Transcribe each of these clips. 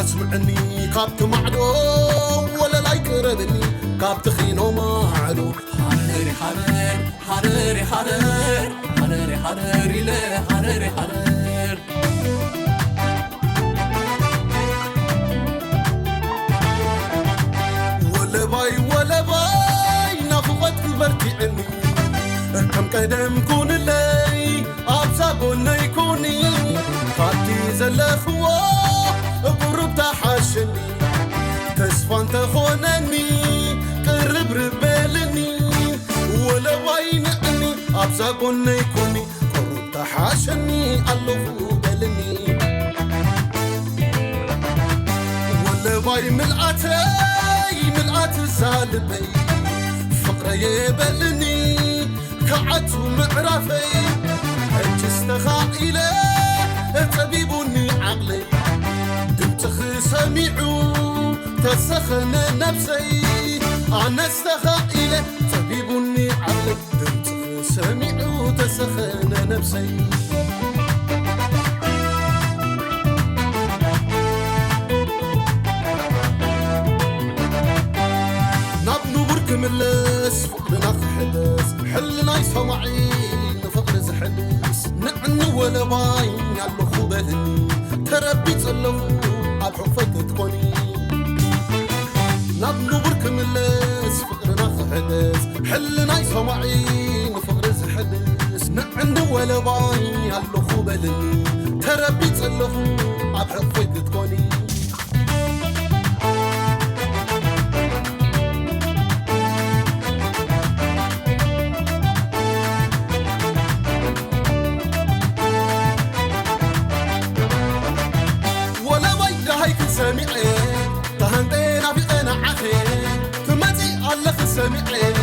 أسمعني كابت معدو ولا لا يقربني كابت خينو معدو حرري حرر حرري حرر حرري حرري لا حرري حرر ولا باي نفوت كبرتي عني كم قدم كون لي أبسابنا يكوني خاطي زلخوا قرب تحشني تسفان تخونني قرب ربلني ولا باي نعني أبسابنا يكوني قرب تحشني الله بلني ولا باي ملعتي ملعت السالبي فقرة يبلني كعت ومعرفي حج استخائلة طبيبني عقلي دمتخ سميعو تسخن نفسي أنا استخائلة طبيبني عقلي دمتخ سميعو تسخن نفسي ملس فقرنا خحدس حلنا يسمعي فقر زحدس نعني ولا باين يالو خوبهني تربي تصلفو عبحفك تكوني نبنو برك ملس فقرنا خحدس حلنا يسمعي فقر زحدس نعني ولا باين يالو خوبهني تربي تصلفو عبحفك تكوني سميعي تهنتينا في قناعتي تمتي الله سميعي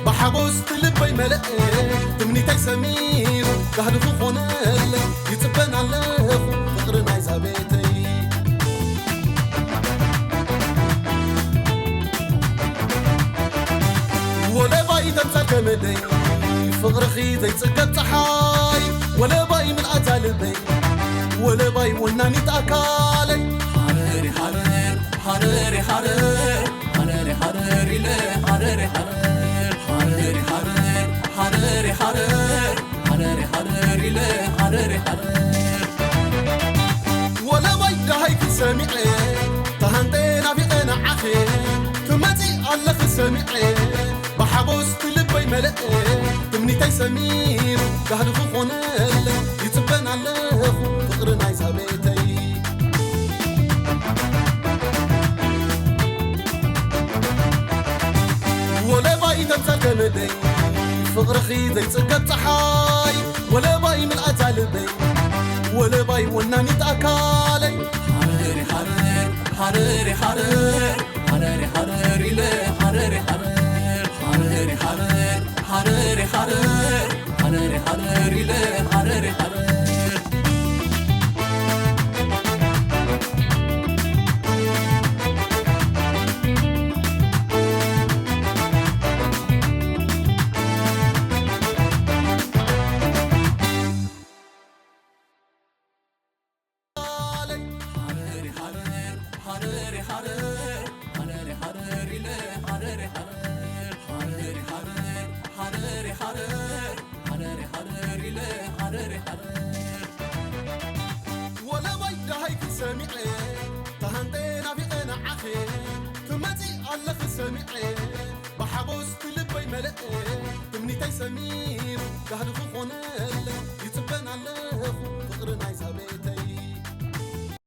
بحبوس تلبي ملئي تمنيتي سمير كهدفو خونال يتبن الله فقرنا يزابيتي ولا باي تمسك كمدي فقر خيزي تسكت صحاي ولا باي من أتالبي ولا باي وناني تأكالي حرري حرر حرري حرر حرري حرري لا حرري حرر حرري حرر حرري حرر حرري حرري لا حرري حرر ولا ويدا هيك سميعي تهنتينا في قناعتي تمتي الله سميعي بحبوس تلبي ملئي تمنيتي سمير كهدفو خونال يتبن الله فقرنا يزابيتي ولا باي تمسك كمدي فقر خيزي تسكت صحاي ولا باي من أتالبي ولا باي وناني تأكالي حرري حرر حرري حرر حرري حرري لا حرري حرر حرري حرر حرري حرر حرري حرري لا حرري حرر حرري حرر حرري حرري لا حرري حرر حرري حرر حرري حرر حرري حرري لا حرري حرر ولا ويدا هيك سميعي تهنتينا في قناعتي تمتي الله سميعي بحبوس تلبي ملئي تمنيتي سمير كهدفو خونال يتبن الله فقرنا يزابيتي